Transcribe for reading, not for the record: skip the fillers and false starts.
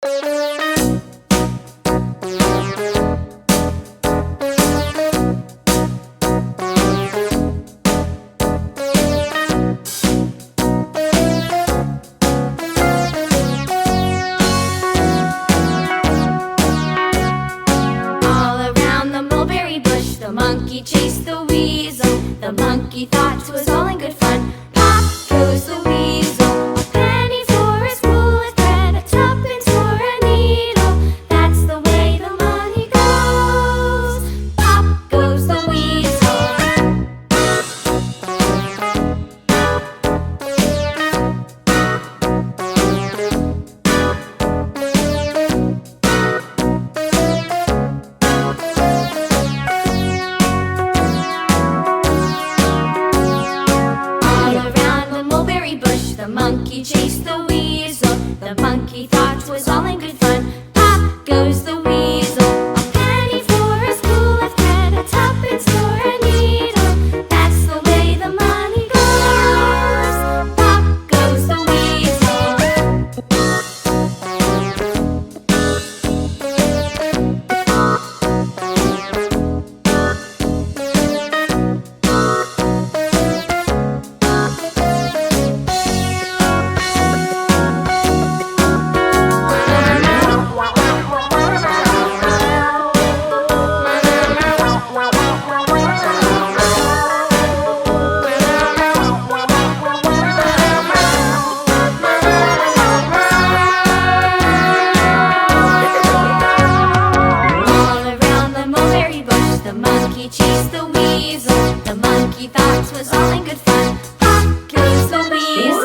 The monkey chased the weasel. The monkey thought 'twas all in good fun. Pop goes the weasel. A penny for a spool of thread, a tuppence for a needle. That's the way the money goes. Pop goes the weasel. The monkey chased the weasel. The monkey thought 'twas all in good fun. Pop goes the weasel. A penny for a spool of thread, a tuppence for a needle. That's the way the money goes. Pop goes the weasel. The monkey chased the weasel. The monkey thought 'twas all in good fun. Pop goes the weasel.